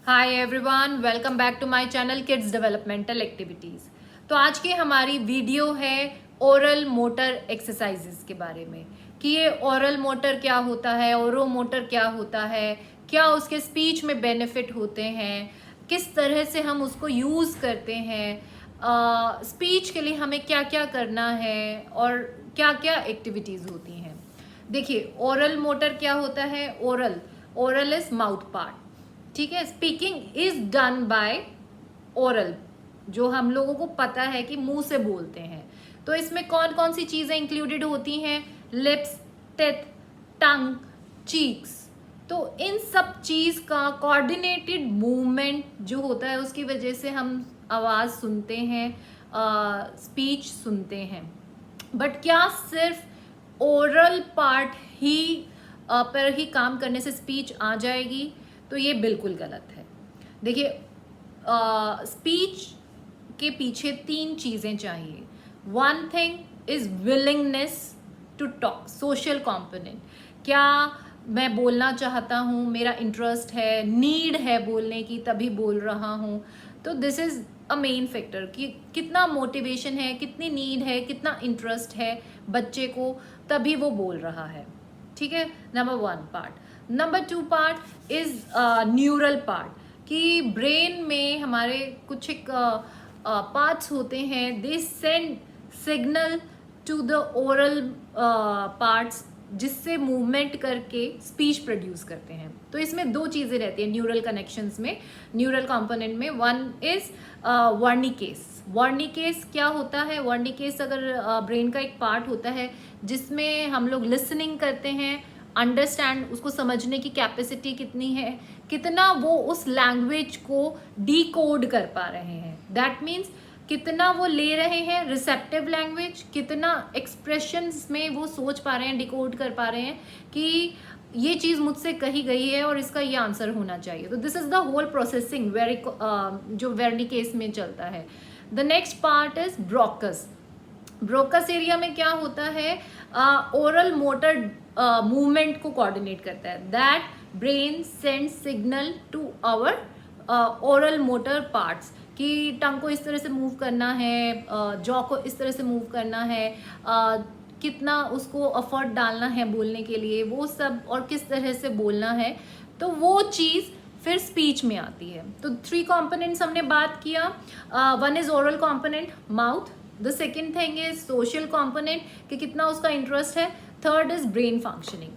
Hi everyone, welcome back to my channel kids developmental activities. तो आज की हमारी वीडियो है ओरल मोटर एक्सरसाइजेस के बारे में कि ये ओरल मोटर क्या होता है, ओरो मोटर क्या होता है, क्या उसके स्पीच में बेनिफिट होते हैं, किस तरह से हम उसको यूज़ करते हैं, स्पीच के लिए हमें क्या क्या करना है और क्या क्या एक्टिविटीज़ होती हैं। देखिए, ओरल मोटर क्या होता है। ओरल इज माउथ पार्ट, ठीक है। Speaking is done by oral, जो हम लोगों को पता है कि मुंह से बोलते हैं। तो इसमें कौन कौन सी चीजें इंक्लूडेड होती हैं? लिप्स, टिथ, टंग, चीक्स। तो इन सब चीज का कोऑर्डिनेटेड मूवमेंट जो होता है, उसकी वजह से हम आवाज सुनते हैं, स्पीच सुनते हैं। बट क्या सिर्फ ओरल पार्ट ही पर ही काम करने से स्पीच आ जाएगी? तो ये बिल्कुल गलत है। देखिए, स्पीच के पीछे 3 चीज़ें चाहिए। One thing is willingness to talk, social component. क्या मैं बोलना चाहता हूँ, मेरा इंटरेस्ट है, नीड है बोलने की, तभी बोल रहा हूँ। तो this is a main factor कि कितना मोटिवेशन है, कितनी नीड है, कितना इंटरेस्ट है बच्चे को, तभी वो बोल रहा है। ठीक है, number 1 part. Number 2 part is neural part, कि ब्रेन में हमारे कुछ एक पार्ट्स होते हैं, they send signal to the oral parts, जिससे मूवमेंट करके स्पीच प्रोड्यूस करते हैं। तो इसमें 2 चीज़ें रहती हैं न्यूरल कनेक्शंस में, न्यूरल कंपोनेंट में। One is Wernicke's. वर्निकेस क्या होता है? वर्निकेस अगर ब्रेन का एक पार्ट होता है जिसमें हम लोग लिसनिंग करते हैं, अंडरस्टैंड, उसको समझने की कैपेसिटी कितनी है, कितना वो उस लैंग्वेज को डिकोड कर पा रहे हैं। दैट मीन्स कितना वो ले रहे हैं रिसेप्टिव लैंग्वेज, कितना एक्सप्रेशंस में वो सोच पा रहे हैं, डिकोड कर पा रहे हैं कि ये चीज़ मुझसे कही गई है और इसका ये आंसर होना चाहिए। तो this is the whole processing जो वेर्निकेस में चलता है। The next part is Broca's. Broca's area में क्या होता है? ओरल मोटर मूवमेंट को कोऑर्डिनेट करता है। That brain send signal to our oral motor parts, कि टंग को इस तरह से मूव करना है, जॉ को इस तरह से मूव करना है, कितना उसको एफर्ट डालना है बोलने के लिए, वो सब, और किस तरह से बोलना है। तो वो चीज़ फिर स्पीच में आती है। तो 3 कंपोनेंट्स हमने बात किया। One is oral component, mouth. The second thing is social component, कि कितना उसका इंटरेस्ट है। Third is brain functioning.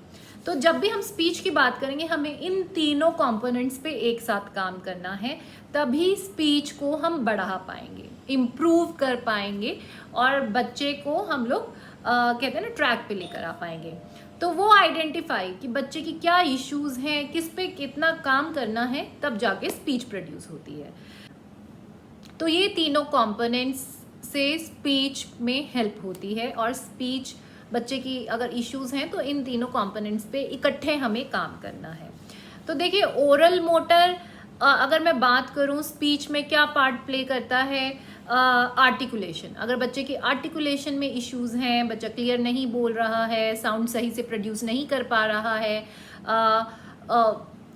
तो जब भी हम स्पीच की बात करेंगे, हमें इन तीनों कंपोनेंट्स पे एक साथ काम करना है, तभी स्पीच को हम बढ़ा पाएंगे, इम्प्रूव कर पाएंगे, और बच्चे को हम लोग कहते हैं ना, ट्रैक पे लेकर आ पाएंगे। तो वो आइडेंटिफाई कि बच्चे की क्या इश्यूज हैं, किस पे कितना काम करना है, तब जाके स्पीच प्रोड्यूस होती है। तो ये तीनों कंपोनेंट्स से स्पीच में हेल्प होती है, और स्पीच बच्चे की अगर इश्यूज हैं तो इन तीनों कंपोनेंट्स पे इकट्ठे हमें काम करना है। तो देखिए, ओरल मोटर अगर मैं बात करूं, स्पीच में क्या पार्ट प्ले करता है? आर्टिकुलेशन। अगर बच्चे की आर्टिकुलेशन में इश्यूज हैं, बच्चा क्लियर नहीं बोल रहा है, साउंड सही से प्रोड्यूस नहीं कर पा रहा है,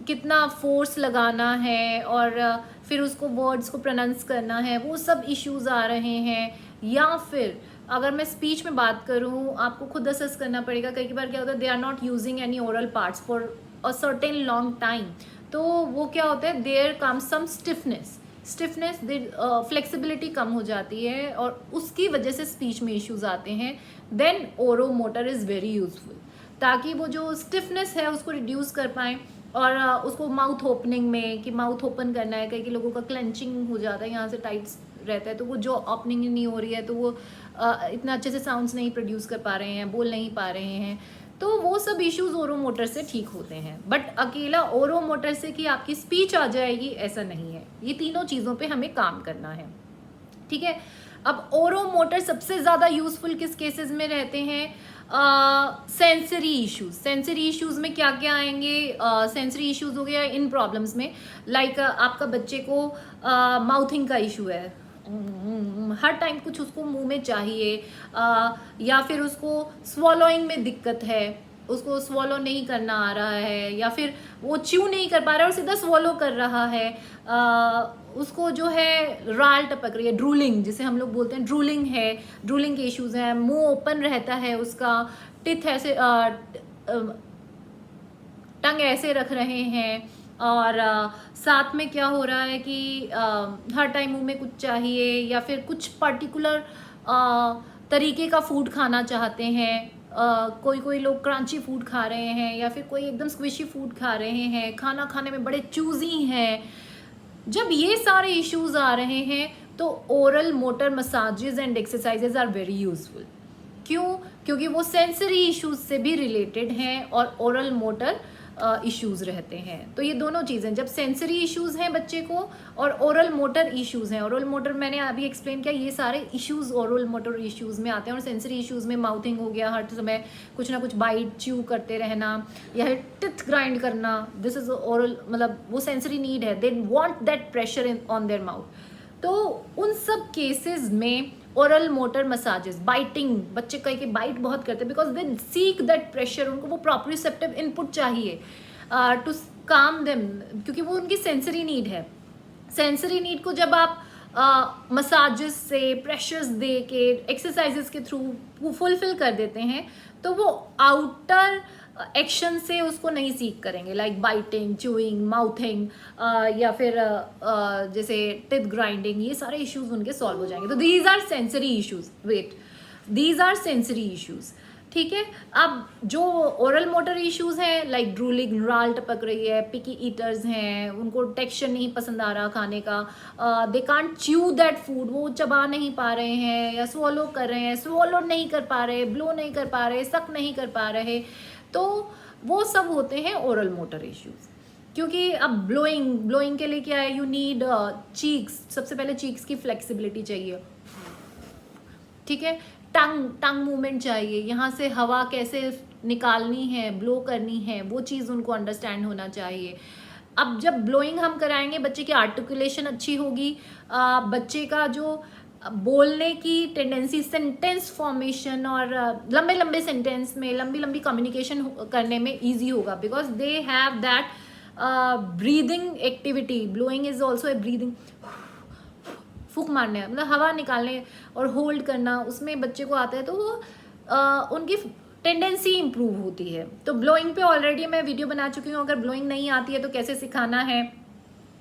कितना फोर्स लगाना है, और फिर उसको वर्ड्स को प्रोनाउंस करना है, वो सब इश्यूज आ रहे हैं। या फिर अगर मैं स्पीच में बात करूँ, आपको खुद असेस करना पड़ेगा। कई बार क्या होता है, they are not using any oral parts for a certain long time. तो वो क्या होता है, there comes some stiffness, flexibility कम हो जाती है, और उसकी वजह से स्पीच में इश्यूज आते हैं। देन ओरो मोटर इज़ वेरी यूजफुल, ताकि वो जो स्टिफनेस है उसको रिड्यूस कर पाएँ, और उसको माउथ ओपनिंग में, कि माउथ ओपन करना है, कई लोगों का क्लेंचिंग हो जाता है, यहाँ से टाइट रहता है, तो वो जो ओपनिंग नहीं हो रही है, तो वो इतना अच्छे से साउंड्स नहीं प्रोड्यूस कर पा रहे हैं, बोल नहीं पा रहे हैं। तो वो सब इश्यूज ओरो मोटर से ठीक होते हैं। बट अकेला ओरो मोटर से कि आपकी स्पीच आ जाएगी, ऐसा नहीं है। ये तीनों चीज़ों पे हमें काम करना है, ठीक है। अब ओरो मोटर सबसे ज़्यादा यूजफुल किस केसेस में रहते हैं? Sensory issues. सेंसरी इश्यूज में क्या क्या आएंगे? सेंसरी इश्यूज हो गया इन प्रॉब्लम्स में, लाइक आपका बच्चे को माउथिंग का इशू है, हर टाइम कुछ उसको मुंह में चाहिए, या फिर उसको स्वॉलोइंग में दिक्कत है, उसको स्वॉलो नहीं करना आ रहा है, या फिर वो च्यू नहीं कर पा रहा है और सीधा स्वॉलो कर रहा है, उसको जो है राल टपक रही है, ड्रूलिंग जिसे हम लोग बोलते हैं, ड्रूलिंग है, ड्रूलिंग के इश्यूज हैं, मुंह ओपन रहता है उसका, टिथ ऐसे टंग ऐसे रख रहे हैं, और साथ में क्या हो रहा है कि हर टाइम मुंह में कुछ चाहिए, या फिर कुछ पर्टिकुलर तरीके का फूड खाना चाहते हैं, कोई कोई लोग क्रंची फूड खा रहे हैं, या फिर कोई एकदम स्क्विशी फूड खा रहे हैं, खाना खाने में बड़े चूजी हैं। जब ये सारे इश्यूज आ रहे हैं तो oral motor massages and exercises are very useful. क्यों? क्योंकि वो सेंसरी इश्यूज से भी रिलेटेड हैं और ओरल मोटर इश्यूज रहते हैं। तो ये दोनों चीज़ें, जब सेंसरी इश्यूज हैं बच्चे को और ओरल मोटर इश्यूज हैं, ओरल मोटर मैंने अभी एक्सप्लेन किया, ये सारे इश्यूज ओरल मोटर इश्यूज में आते हैं। और सेंसरी इश्यूज में माउथिंग हो गया, हर समय कुछ ना कुछ बाइट च्यू करते रहना, या टिथ ग्राइंड करना, दिस इज ओरल, मतलब वो सेंसरी नीड है, they want that pressure in on their mouth. तो उन सब केसेस में ओरल मोटर मसाजेस, बाइटिंग, बच्चे कई के बाइट बहुत करते हैं because they seek that pressure, उनको वो प्रॉप्रियोसेप्टिव इनपुट चाहिए टू काम देम, क्योंकि वो उनकी सेंसरी नीड है। सेंसरी नीड को जब आप मसाजेस से, प्रेशर्स दे के, एक्सरसाइजेस के थ्रू फुलफिल कर देते हैं, तो वो आउटर एक्शन से उसको नहीं सीख करेंगे, लाइक बाइटिंग, च्यूइंग, माउथिंग, या फिर जैसे टिथ ग्राइंडिंग, ये सारे इश्यूज उनके सॉल्व हो जाएंगे। तो these are sensory issues, these are sensory issues, ठीक है। अब जो ओरल मोटर इश्यूज हैं, लाइक ड्रूलिंग, राल टपक रही है, पिकी ईटर्स हैं, उनको टेक्सचर नहीं पसंद आ रहा खाने का, they can't chew that food, वो चबा नहीं पा रहे हैं, या स्वॉलो कर रहे हैं, स्वॉलो नहीं कर पा रहे, ब्लो नहीं कर पा रहे, सक नहीं कर पा रहे, तो वो सब होते हैं ओरल मोटर इश्यूज। क्योंकि अब ब्लोइंग के लिए क्या है, यू नीड चीक्स, सबसे पहले चीक्स की फ्लेक्सिबिलिटी चाहिए, ठीक है। टंग मूवमेंट चाहिए, यहाँ से हवा कैसे निकालनी है, ब्लो करनी है, वो चीज़ उनको अंडरस्टैंड होना चाहिए। अब जब ब्लोइंग हम कराएंगे, बच्चे की आर्टिकुलेशन अच्छी होगी, बच्चे का जो बोलने की टेंडेंसी, सेंटेंस फॉर्मेशन और लंबे लंबे सेंटेंस में, लंबी लंबी कम्युनिकेशन करने में ईजी होगा, because they have that breathing activity. Blowing is also a breathing, फूक मारने, मतलब हवा निकालने और होल्ड करना, उसमें बच्चे को आता है, तो वो उनकी टेंडेंसी इंप्रूव होती है। तो ब्लोइंग पे ऑलरेडी मैं वीडियो बना चुकी हूँ, अगर ब्लोइंग नहीं आती है तो कैसे सिखाना है,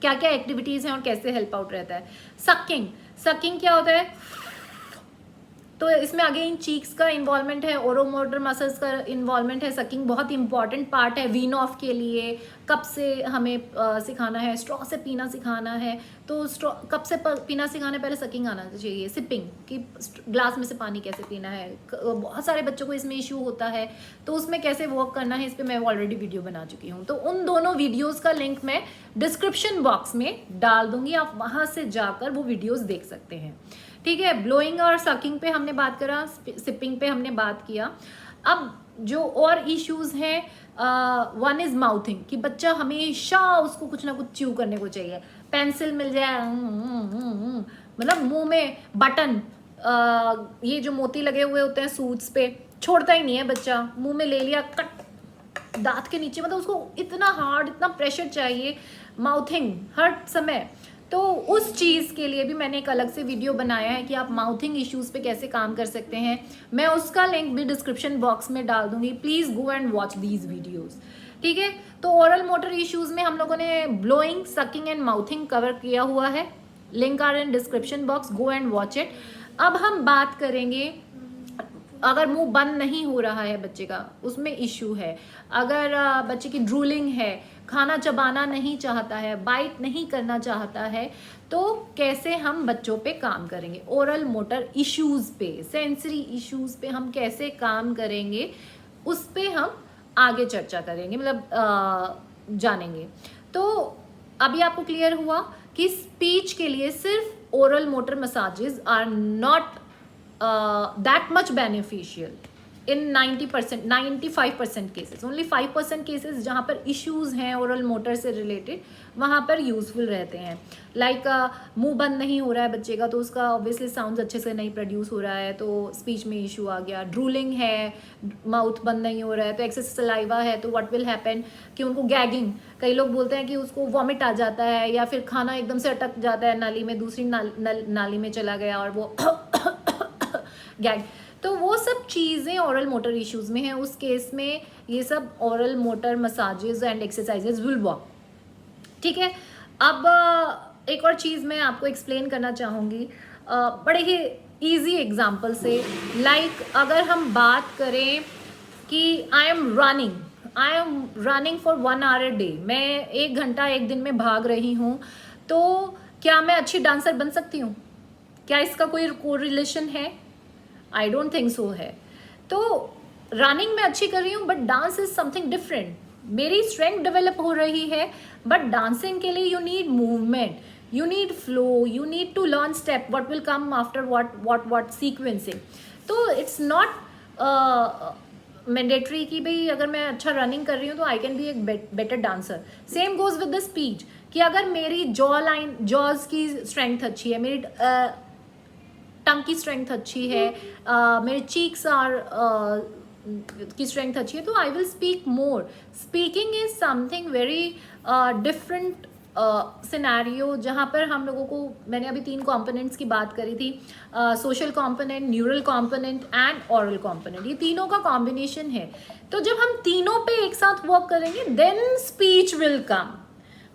क्या क्या एक्टिविटीज़ हैं और कैसे हेल्प आउट रहता है। सकिंग क्या होता है, तो इसमें अगेन चीक्स का इन्वॉल्वमेंट है, ओरोमोटर मसल्स का इन्वॉल्वमेंट है। सकिंग बहुत इंपॉर्टेंट पार्ट है वीन ऑफ के लिए। कप से हमें सिखाना है, स्ट्रॉ से पीना सिखाना है, तो कप से पीना सिखाने पहले सकिंग आना चाहिए। सिपिंग कि ग्लास में से पानी कैसे पीना है, बहुत सारे बच्चों को इसमें इशू होता है, तो उसमें कैसे वर्क करना है, इस पर मैं ऑलरेडी वीडियो बना चुकी हूँ। तो उन दोनों वीडियोज़ का लिंक मैं डिस्क्रिप्शन बॉक्स में डाल दूंगी, आप वहाँ से जाकर वो वीडियोज़ देख सकते हैं, ठीक है। ब्लोइंग और सकिंग पे हमने बात करा, सिपिंग पे हमने बात किया। अब जो और इश्यूज हैं, वन इज माउथिंग, कि बच्चा हमेशा उसको कुछ ना कुछ च्यू करने को चाहिए, पेंसिल मिल जाए, मतलब मुंह में बटन, ये जो मोती लगे हुए होते हैं सूट्स पे, छोड़ता ही नहीं है बच्चा, मुंह में ले लिया, कट दांत के नीचे, मतलब उसको इतना हार्ड, इतना प्रेशर चाहिए, माउथिंग हर समय। तो उस चीज़ के लिए भी मैंने एक अलग से वीडियो बनाया है कि आप माउथिंग इश्यूज़ पे कैसे काम कर सकते हैं, मैं उसका लिंक भी डिस्क्रिप्शन बॉक्स में डाल दूंगी, please go and watch these videos, ठीक है। तो ओरल मोटर इश्यूज़ में हम लोगों ने blowing, sucking and mouthing cover किया हुआ है, link are in description box, go and watch it. अब हम बात करेंगे, अगर मुंह बंद नहीं हो रहा है बच्चे का, उसमें इश्यू है, अगर बच्चे की ड्रूलिंग है, खाना चबाना नहीं चाहता है, बाइट नहीं करना चाहता है, तो कैसे हम बच्चों पे काम करेंगे, ओरल मोटर इश्यूज़ पे, सेंसरी इश्यूज़ पे हम कैसे काम करेंगे, उस पे हम आगे चर्चा करेंगे, मतलब जानेंगे। तो अभी आपको क्लियर हुआ कि स्पीच के लिए सिर्फ oral motor massages are not that much beneficial in 90%, 95% cases, only 5% cases जहाँ पर इश्यूज हैं ओरल मोटर से रिलेटेड, वहाँ पर यूजफुल रहते हैं। लाइक मुंह बंद नहीं हो रहा है बच्चे का, तो उसका ऑब्वियसली साउंड अच्छे से नहीं प्रोड्यूस हो रहा है, तो स्पीच में इशू आ गया। ड्रूलिंग है, माउथ बंद नहीं हो रहा है, तो एक्सेस सलाइवा है, तो व्हाट विल हैपन कि उनको गैगिंग, कई लोग बोलते हैं कि उसको वॉमिट आ जाता है, या फिर खाना एकदम से अटक जाता है नाली में, दूसरी नाली में चला गया और वो गैग। तो वो सब चीज़ें ओरल मोटर इश्यूज में हैं। उस केस में ये सब oral motor massages and exercises will work. ठीक है, अब एक और चीज़ मैं आपको एक्सप्लेन करना चाहूँगी बड़े ही इजी एग्जांपल से। लाइक अगर हम बात करें कि I am running for 1 hour a day, मैं 1 घंटा एक दिन में भाग रही हूँ, तो क्या मैं अच्छी डांसर बन सकती हूँ? क्या इसका कोई कोरिलेशन है? आई डोंट थिंक सो है। तो रनिंग में अच्छी कर रही हूँ, but dance is something different. मेरी स्ट्रेंथ डेवलप हो रही है, बट डांसिंग के लिए you need movement, you need flow, you need to learn step, what will come after what sequencing. तो इट्स नॉट मैंडेटरी कि भाई अगर मैं अच्छा रनिंग कर रही हूँ तो आई कैन बी एक better dancer. Same goes with the speech, कि अगर मेरी जॉज की स्ट्रेंथ अच्छी है, मेरी टंग की स्ट्रेंथ अच्छी है, मेरे चीक्स की स्ट्रेंथ अच्छी है, तो I will speak more. Speaking is something very different scenario, जहाँ पर हम लोगों को, मैंने अभी 3 कंपोनेंट्स की बात करी थी, social component, neural component and oral component, ये तीनों का कॉम्बिनेशन है। तो जब हम तीनों पे एक साथ वर्क करेंगे देन स्पीच विल कम।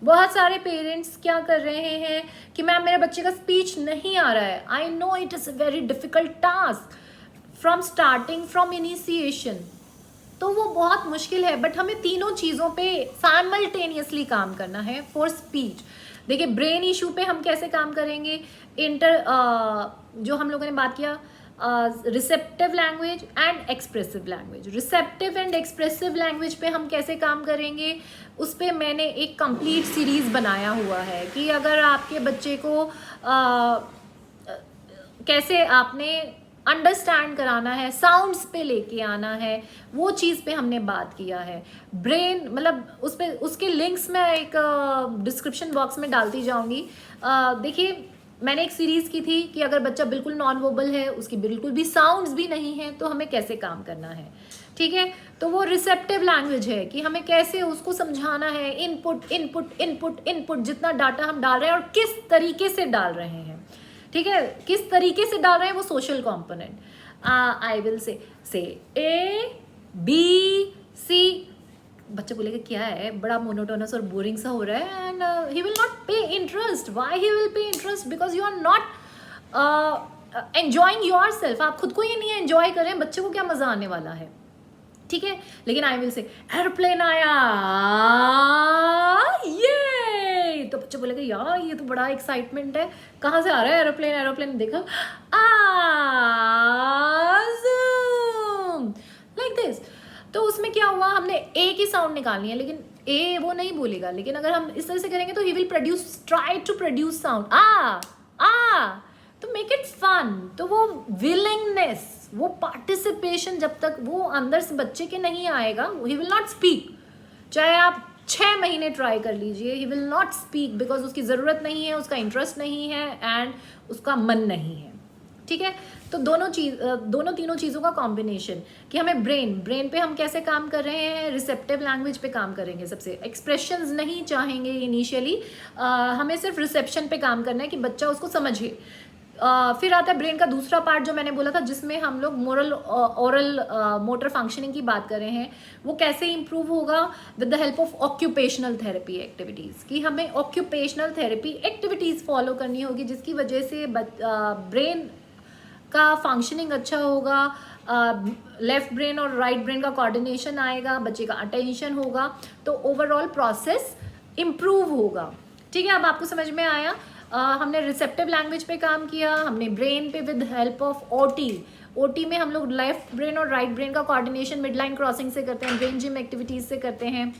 बहुत सारे पेरेंट्स क्या कर रहे हैं कि मैम मेरे बच्चे का स्पीच नहीं आ रहा है। I know it is a very difficult task from starting, from initiation, तो वो बहुत मुश्किल है, बट हमें तीनों चीज़ों पे साइमल्टेनियसली काम करना है फॉर स्पीच। देखिए ब्रेन इशू पे हम कैसे काम करेंगे, जो हम लोगों ने बात किया, receptive language and expressive language. Receptive and expressive language पे हम कैसे काम करेंगे, उस पर मैंने एक कंप्लीट सीरीज बनाया हुआ है कि अगर आपके बच्चे को कैसे आपने अंडरस्टैंड कराना है, साउंड्स पे लेके आना है, वो चीज़ पे हमने बात किया है। ब्रेन मतलब उस पे, उसके लिंक्स मैं एक डिस्क्रिप्शन बॉक्स में डालती जाऊंगी। देखिए मैंने एक सीरीज़ की थी कि अगर बच्चा बिल्कुल नॉन वर्बल है, उसकी बिल्कुल भी साउंड्स भी नहीं है, तो हमें कैसे काम करना है। ठीक है, तो वो रिसेप्टिव लैंग्वेज है कि हमें कैसे उसको समझाना है, इनपुट इनपुट इनपुट इनपुट, जितना डाटा हम डाल रहे हैं और किस तरीके से डाल रहे हैं। ठीक है, किस तरीके से डाल रहे हैं, वो social component. I will say A B C, बच्चा बोलेगा क्या है, बड़ा मोनोटोनस और बोरिंग सा हो रहा है, and he will not pay interest. Why he will pay interest? Because you are not enjoying yourself. आप खुद को ही नहीं एंजॉय कर रहे हैं, बच्चे को क्या मजा आने वाला है। ठीक है, लेकिन आई विल से एयरप्लेन आया, ये तो बच्चे बोलेगा यार ये तो बड़ा एक्साइटमेंट है, कहाँ से आ रहा है एरोप्लेन, एरोप्लेन देखा, लाइक दिस। तो उसमें क्या हुआ, हमने ए की साउंड निकालनी है, लेकिन ए वो नहीं बोलेगा, लेकिन अगर हम इस तरह से करेंगे तो he will try to produce sound to make it fun. तो वो विलिंगनेस, वो पार्टिसिपेशन जब तक वो अंदर से बच्चे के नहीं आएगा, ही विल नॉट स्पीक। चाहे आप 6 महीने ट्राई कर लीजिए, ही विल नॉट स्पीक, बिकॉज उसकी ज़रूरत नहीं है, उसका इंटरेस्ट नहीं है एंड उसका मन नहीं है। ठीक है, तो दोनों तीनों चीज़ों का कॉम्बिनेशन कि हमें ब्रेन पे हम कैसे काम कर रहे हैं, रिसेप्टिव लैंग्वेज पे काम करेंगे। सबसे एक्सप्रेशंस नहीं चाहेंगे इनिशियली, हमें सिर्फ रिसेप्शन पे काम करना है कि बच्चा उसको समझे। फिर आता है ब्रेन का दूसरा पार्ट जो मैंने बोला था, जिसमें हम लोग ओरल मोटर फंक्शनिंग की बात कर रहे हैं। वो कैसे इंप्रूव होगा, with the help of occupational therapy activities, कि हमें ऑक्यूपेशनल थेरेपी एक्टिविटीज़ फॉलो करनी होगी, जिसकी वजह से ब्रेन का फंक्शनिंग अच्छा होगा, लेफ्ट ब्रेन और राइट ब्रेन का कोऑर्डिनेशन आएगा, बच्चे का अटेंशन होगा, तो ओवरऑल प्रोसेस इम्प्रूव होगा। ठीक है, अब आपको समझ में आया। हमने रिसेप्टिव लैंग्वेज पे काम किया, हमने ब्रेन पे विद हेल्प ऑफ ओटी में हम लोग लेफ्ट ब्रेन और राइट ब्रेन का कोऑर्डिनेशन मिड लाइन क्रॉसिंग से करते हैं, ब्रेन जिम एक्टिविटीज़ से करते हैं,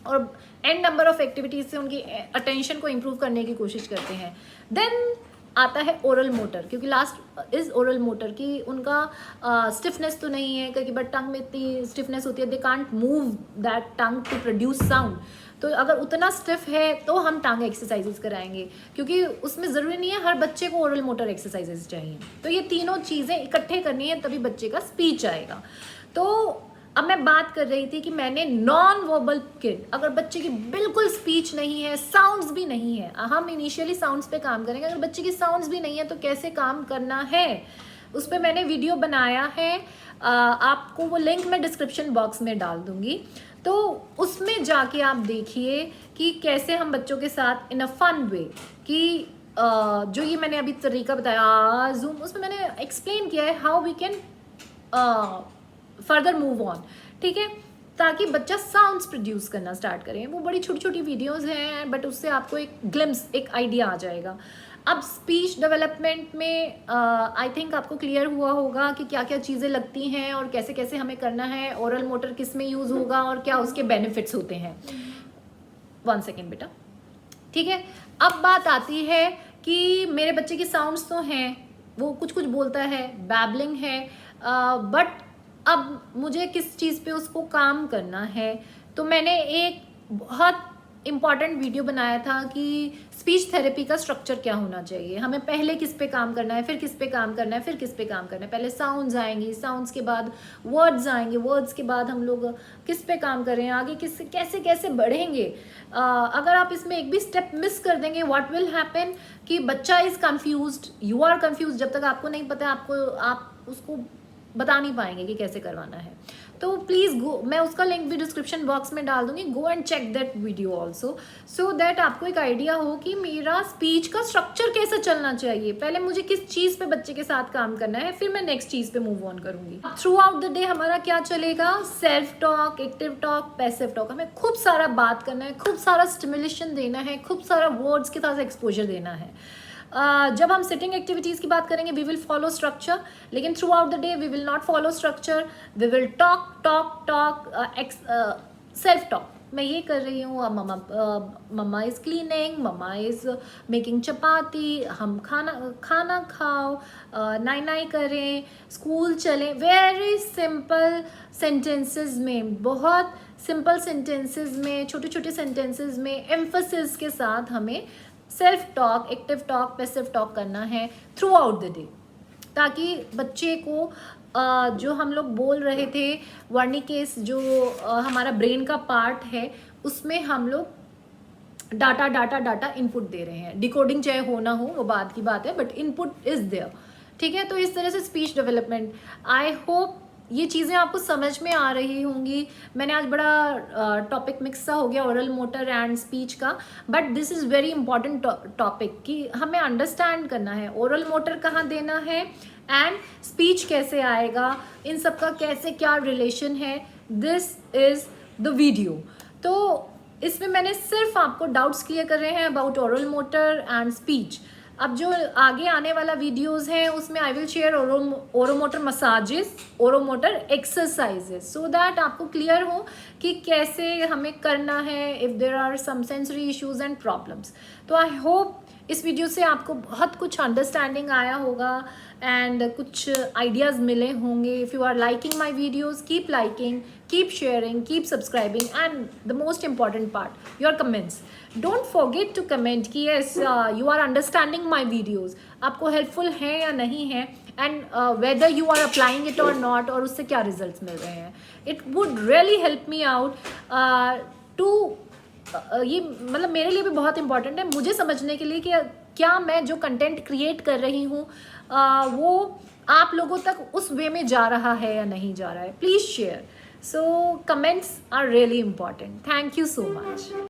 और एन नंबर ऑफ एक्टिविटीज़ से उनकी अटेंशन को इम्प्रूव करने की कोशिश करते हैं। देन आता है ओरल मोटर, क्योंकि लास्ट इज ओरल मोटर कि उनका स्टिफनेस तो नहीं है, क्योंकि बट टंग में इतनी स्टिफनेस होती है, they can't move that tongue to produce sound. तो अगर उतना स्टिफ है तो हम टांग एक्सरसाइजेस कराएंगे, क्योंकि उसमें ज़रूरी नहीं है हर बच्चे को ओरल मोटर एक्सरसाइजेस चाहिए। तो ये तीनों चीज़ें इकट्ठे करनी है तभी बच्चे का स्पीच आएगा। तो अब मैं बात कर रही थी कि मैंने नॉन वर्बल किड, अगर बच्चे की बिल्कुल स्पीच नहीं है, साउंड्स भी नहीं है, हम इनिशियली साउंड्स पे काम करेंगे, अगर बच्चे की साउंड्स भी नहीं है तो कैसे काम करना है, उस पर मैंने वीडियो बनाया है। आपको वो लिंक मैं डिस्क्रिप्शन बॉक्स में डाल दूंगी, तो उसमें जाके आप देखिए कि कैसे हम बच्चों के साथ इन अ फन वे कि जो ये मैंने अभी तरीका बताया जूम, उसमें मैंने एक्सप्लेन किया है how we can further move on, ठीक है, ताकि बच्चा साउंड्स प्रोड्यूस करना स्टार्ट करें। वो बड़ी छोटी छोटी वीडियोस हैं, बट उससे आपको एक ग्लिम्स, एक आइडिया आ जाएगा। अब स्पीच डेवलपमेंट में आई थिंक आपको क्लियर हुआ होगा कि क्या क्या चीज़ें लगती हैं और कैसे कैसे हमें करना है, ओरल मोटर किस में यूज़ होगा और क्या उसके बेनिफिट्स होते हैं। 1 सेकेंड बेटा, ठीक है। अब बात आती है कि मेरे बच्चे की साउंड्स तो हैं, वो कुछ कुछ बोलता है, बैबलिंग है, बट अब मुझे किस चीज़ पे उसको काम करना है। तो मैंने एक बहुत इम्पॉर्टेंट वीडियो बनाया था कि स्पीच थेरेपी का स्ट्रक्चर क्या होना चाहिए, हमें पहले किस पे काम करना है, फिर किस पे काम करना है, फिर किस पे काम करना है। पहले साउंड्स आएंगी, साउंड्स के बाद वर्ड्स आएंगे, वर्ड्स के बाद हम लोग किस पे काम करें, आगे किस कैसे कैसे बढ़ेंगे। अगर आप इसमें एक भी स्टेप मिस कर देंगे, व्हाट विल हैपन कि बच्चा is confused, you are confused. जब तक आपको नहीं पता आप उसको बता नहीं पाएंगे कि कैसे करवाना है। तो प्लीज़ गो, मैं उसका लिंक भी डिस्क्रिप्शन बॉक्स में डाल दूंगी, go and check that video also, so that आपको एक आइडिया हो कि मेरा स्पीच का स्ट्रक्चर कैसे चलना चाहिए। पहले मुझे किस चीज़ पे बच्चे के साथ काम करना है, फिर मैं नेक्स्ट चीज़ पे मूव ऑन करूंगी। थ्रू आउट द डे हमारा क्या चलेगा, self talk, active talk, passive talk. हमें खूब सारा बात करना है, खूब सारा स्टिमुलेशन देना है, खूब सारा वर्ड्स के साथ एक्सपोजर देना है। जब हम सिटिंग एक्टिविटीज़ की बात करेंगे वी विल फॉलो स्ट्रक्चर, लेकिन throughout the day we will not follow structure, we will talk talk talk, self talk. मैं ये कर रही हूँ, mamma is cleaning, mamma is making chapati, हम खाना खाओ, नाई नाई करें, स्कूल चलें। वेरी सिंपल सेंटेंसेस में, बहुत सिंपल सेंटेंसेस में, छोटे छोटे सेंटेंसेस में एम्फसिस के साथ हमें self talk, active talk, passive talk करना है थ्रू आउट द डे, ताकि बच्चे को जो हम लोग बोल रहे थे वर्निकेस, जो हमारा ब्रेन का पार्ट है, उसमें हम लोग डाटा इनपुट दे रहे हैं। डिकोडिंग चाहे हो ना हो वो बात की बात है, बट इनपुट इज देयर, ठीक है। तो इस तरह से स्पीच डेवलपमेंट, आई होप ये चीज़ें आपको समझ में आ रही होंगी। मैंने आज बड़ा टॉपिक मिक्स सा हो गया ओरल मोटर एंड स्पीच का, but this is very important topic कि हमें अंडरस्टैंड करना है ओरल मोटर कहाँ देना है एंड स्पीच कैसे आएगा, इन सब का कैसे क्या रिलेशन है। This is the video. तो इसमें मैंने सिर्फ आपको डाउट्स क्लियर कर रहे हैं about oral motor and speech. अब जो आगे आने वाला वीडियोस है उसमें I will share oromotor massages, oromotor exercises, so that आपको क्लियर हो कि कैसे हमें करना है if there are some sensory issues and problems. तो आई होप इस वीडियो से आपको बहुत कुछ अंडरस्टैंडिंग आया होगा एंड कुछ आइडियाज़ मिले होंगे। If you are liking my videos, keep liking, keep sharing, keep subscribing, and the most important part, your comments. Don't forget to comment कि yes you are understanding my videos, आपको helpful है या नहीं है, and whether you are applying it or not, और उससे क्या results मिल रहे हैं। It would really help me out to ये मतलब मेरे लिए भी बहुत important है मुझे समझने के लिए कि क्या मैं जो कंटेंट क्रिएट कर रही हूँ वो आप लोगों तक उस वे में जा रहा है या नहीं जा रहा है। Please share. So comments are really important. Thank you so much.